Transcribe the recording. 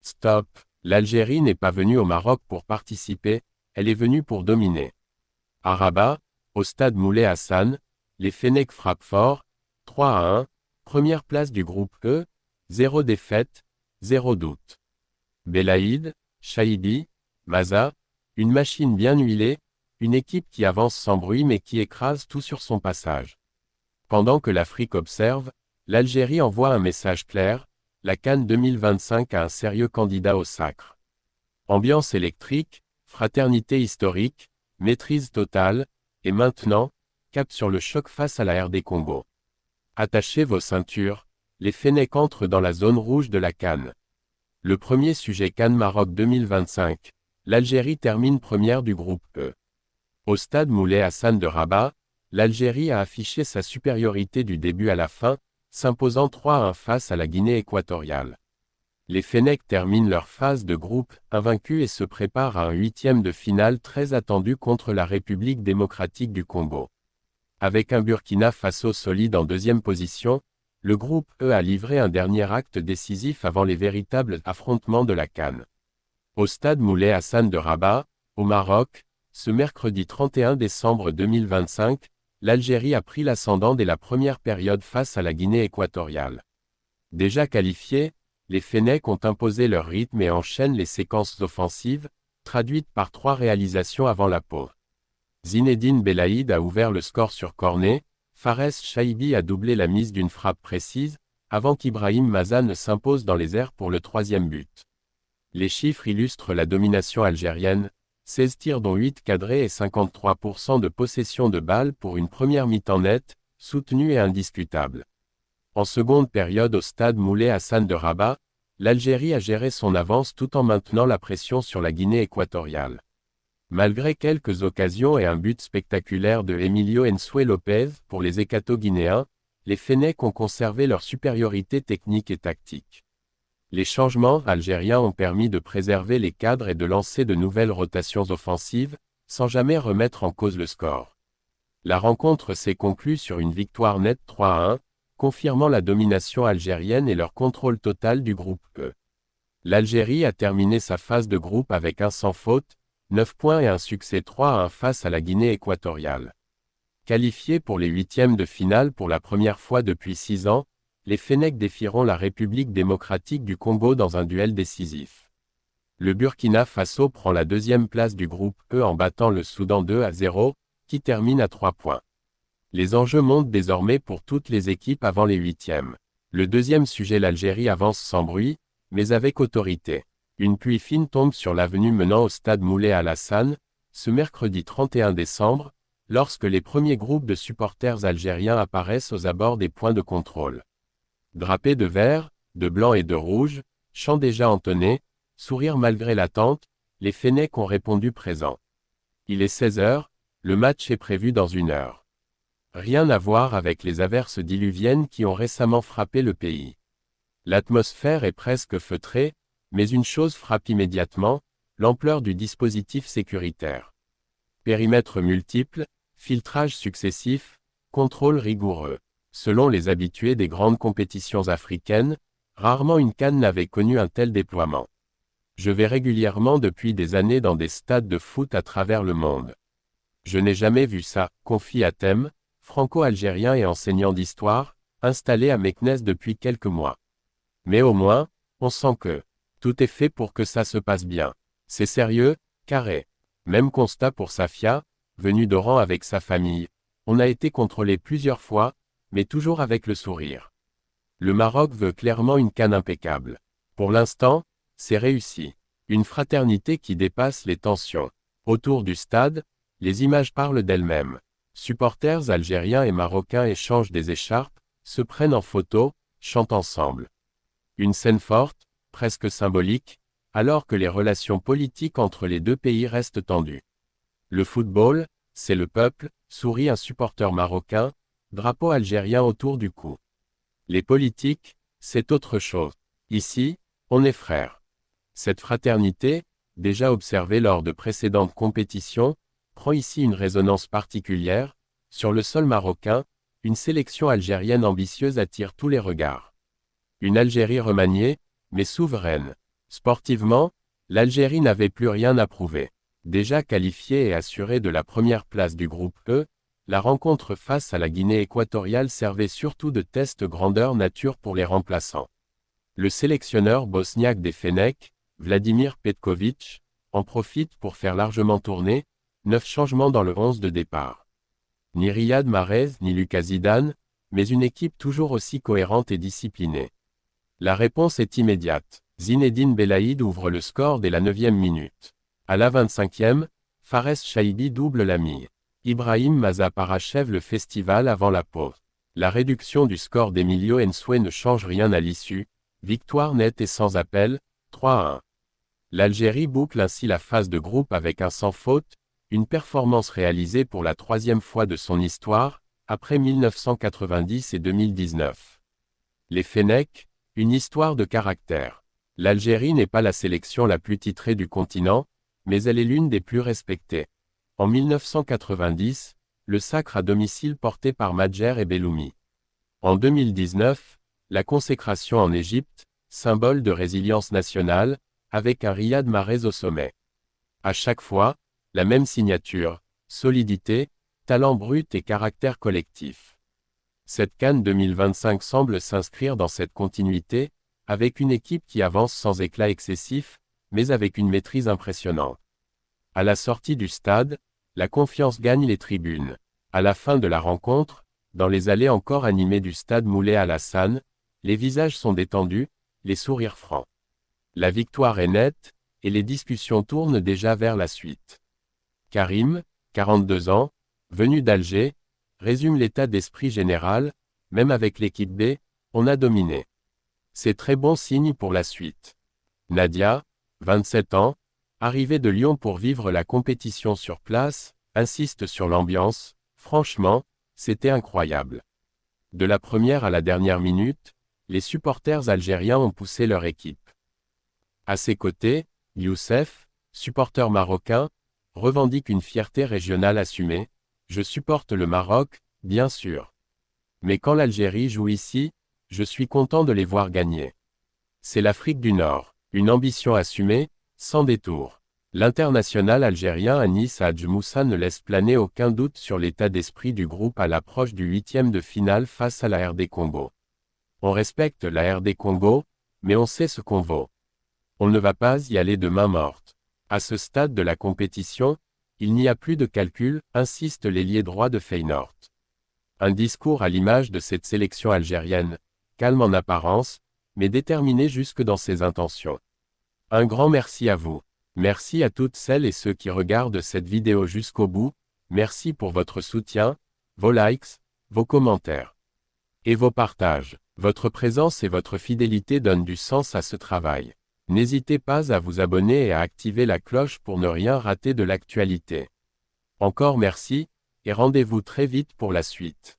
Stop, l'Algérie n'est pas venue au Maroc pour participer, elle est venue pour dominer. À Rabat, au stade Moulay Hassan, les Fennecs frappent fort, 3-1, première place du groupe E, 0 défaite, 0 doute. Belaïd, Chaibi, Maza, une machine bien huilée, une équipe qui avance sans bruit mais qui écrase tout sur son passage. Pendant que l'Afrique observe, l'Algérie envoie un message clair, la CAN 2025 a un sérieux candidat au sacre. Ambiance électrique, fraternité historique, maîtrise totale, et maintenant, cap sur le choc face à la RD Congo. Attachez vos ceintures, les Fennecs entrent dans la zone rouge de la CAN. Le premier sujet CAN Maroc 2025, l'Algérie termine première du groupe E. Au stade Moulay Hassan de Rabat, l'Algérie a affiché sa supériorité du début à la fin, s'imposant 3-1 face à la Guinée équatoriale. Les Fennecs terminent leur phase de groupe invaincus et se préparent à un huitième de finale très attendu contre la République démocratique du Congo. Avec un Burkina Faso solide en deuxième position, le groupe E a livré un dernier acte décisif avant les véritables affrontements de la CAN. Au stade Moulay Hassan de Rabat, au Maroc, ce mercredi 31 décembre 2025, l'Algérie a pris l'ascendant dès la première période face à la Guinée équatoriale. Déjà qualifiés, les Fennecs ont imposé leur rythme et enchaînent les séquences offensives, traduites par 3 réalisations avant la pause. Zinedine Belaïd a ouvert le score sur corner, Fares Chaibi a doublé la mise d'une frappe précise, avant qu'Ibrahim Maza ne s'impose dans les airs pour le 3e but. Les chiffres illustrent la domination algérienne, 16 tirs dont 8 cadrés et 53% de possession de balles pour une première mi-temps nette, soutenue et indiscutable. En seconde période au stade Moulay Hassan de Rabat, l'Algérie a géré son avance tout en maintenant la pression sur la Guinée équatoriale. Malgré quelques occasions et un but spectaculaire de Emilio Nsoué Lopez pour les Équato-Guinéens, les Fennecs ont conservé leur supériorité technique et tactique. Les changements algériens ont permis de préserver les cadres et de lancer de nouvelles rotations offensives, sans jamais remettre en cause le score. La rencontre s'est conclue sur une victoire nette 3-1, confirmant la domination algérienne et leur contrôle total du groupe E. L'Algérie a terminé sa phase de groupe avec un sans faute, 9 points et un succès 3-1 face à la Guinée équatoriale. Qualifiés pour les huitièmes de finale pour la première fois depuis 6 ans, les Fennecs défieront la République démocratique du Congo dans un duel décisif. Le Burkina Faso prend la 2e place du groupe E en battant le Soudan 2-0, qui termine à 3 points. Les enjeux montent désormais pour toutes les équipes avant les huitièmes. Le deuxième sujet, l'Algérie avance sans bruit, mais avec autorité. Une pluie fine tombe sur l'avenue menant au stade Moulay Hassan, ce mercredi 31 décembre, lorsque les premiers groupes de supporters algériens apparaissent aux abords des points de contrôle. Drapés de vert, de blanc et de rouge, chant déjà entonné, sourire malgré l'attente, les Fennecs ont répondu présent. Il est 16h, le match est prévu dans 1 heure. Rien à voir avec les averses diluviennes qui ont récemment frappé le pays. L'atmosphère est presque feutrée, mais une chose frappe immédiatement, l'ampleur du dispositif sécuritaire. Périmètres multiples, filtrages successifs, contrôle rigoureux. Selon les habitués des grandes compétitions africaines, rarement une CAN n'avait connu un tel déploiement. Je vais régulièrement depuis des années dans des stades de foot à travers le monde. Je n'ai jamais vu ça, confie Atem, franco-algérien et enseignant d'histoire, installé à Meknès depuis quelques mois. Mais au moins, on sent que tout est fait pour que ça se passe bien. C'est sérieux, carré. Même constat pour Safia, venu d'Oran avec sa famille. On a été contrôlé plusieurs fois, mais toujours avec le sourire. Le Maroc veut clairement une CAN impeccable. Pour l'instant, c'est réussi. Une fraternité qui dépasse les tensions. Autour du stade, les images parlent d'elles-mêmes. Supporters algériens et marocains échangent des écharpes, se prennent en photo, chantent ensemble. Une scène forte, presque symbolique, alors que les relations politiques entre les deux pays restent tendues. Le football, c'est le peuple, sourit un supporter marocain, drapeau algérien autour du cou. Les politiques, c'est autre chose. Ici, on est frères. Cette fraternité, déjà observée lors de précédentes compétitions, prend ici une résonance particulière. Sur le sol marocain, une sélection algérienne ambitieuse attire tous les regards. Une Algérie remaniée, mais souveraine. Sportivement, l'Algérie n'avait plus rien à prouver. Déjà qualifiée et assurée de la première place du groupe E, la rencontre face à la Guinée équatoriale servait surtout de test grandeur nature pour les remplaçants. Le sélectionneur bosniaque des Fennecs, Vladimir Petković, en profite pour faire largement tourner, 9 changements dans le 11 de départ. Ni Riyad Mahrez ni Lucas Zidane, mais une équipe toujours aussi cohérente et disciplinée. La réponse est immédiate. Zinedine Belaïd ouvre le score dès la 9e minute. À la 25e, Fares Chaibi double la mise. Ibrahim Maza parachève le festival avant la pause. La réduction du score d'Emilio Ensue ne change rien à l'issue. Victoire nette et sans appel, 3-1. L'Algérie boucle ainsi la phase de groupe avec un sans faute, une performance réalisée pour la 3e fois de son histoire, après 1990 et 2019. Les Fennecs, une histoire de caractère. L'Algérie n'est pas la sélection la plus titrée du continent, mais elle est l'une des plus respectées. En 1990, le sacre à domicile porté par Madjer et Belloumi. En 2019, la consécration en Égypte, symbole de résilience nationale, avec un Riyad Mahrez au sommet. À chaque fois, la même signature, solidité, talent brut et caractère collectif. Cette CAN 2025 semble s'inscrire dans cette continuité, avec une équipe qui avance sans éclat excessif, mais avec une maîtrise impressionnante. À la sortie du stade, la confiance gagne les tribunes. À la fin de la rencontre, dans les allées encore animées du stade Moulay Al-Hassan, les visages sont détendus, les sourires francs. La victoire est nette, et les discussions tournent déjà vers la suite. Karim, 42 ans, venu d'Alger, résume l'état d'esprit général, même avec l'équipe B, on a dominé. C'est très bon signe pour la suite. Nadia, 27 ans, arrivée de Lyon pour vivre la compétition sur place, insiste sur l'ambiance, franchement, c'était incroyable. De la première à la dernière minute, les supporters algériens ont poussé leur équipe. À ses côtés, Youssef, supporter marocain, revendique une fierté régionale assumée. Je supporte le Maroc, bien sûr. Mais quand l'Algérie joue ici, je suis content de les voir gagner. C'est l'Afrique du Nord, une ambition assumée, sans détour. L'international algérien Anis Hadj Moussa ne laisse planer aucun doute sur l'état d'esprit du groupe à l'approche du 8e de finale face à la RD Congo. On respecte la RD Congo, mais on sait ce qu'on vaut. On ne va pas y aller de main morte. À ce stade de la compétition, il n'y a plus de calcul, insiste l'ailier droit de Feyenoord. Un discours à l'image de cette sélection algérienne, calme en apparence, mais déterminé jusque dans ses intentions. Un grand merci à vous. Merci à toutes celles et ceux qui regardent cette vidéo jusqu'au bout, merci pour votre soutien, vos likes, vos commentaires et vos partages. Votre présence et votre fidélité donnent du sens à ce travail. N'hésitez pas à vous abonner et à activer la cloche pour ne rien rater de l'actualité. Encore merci, et rendez-vous très vite pour la suite.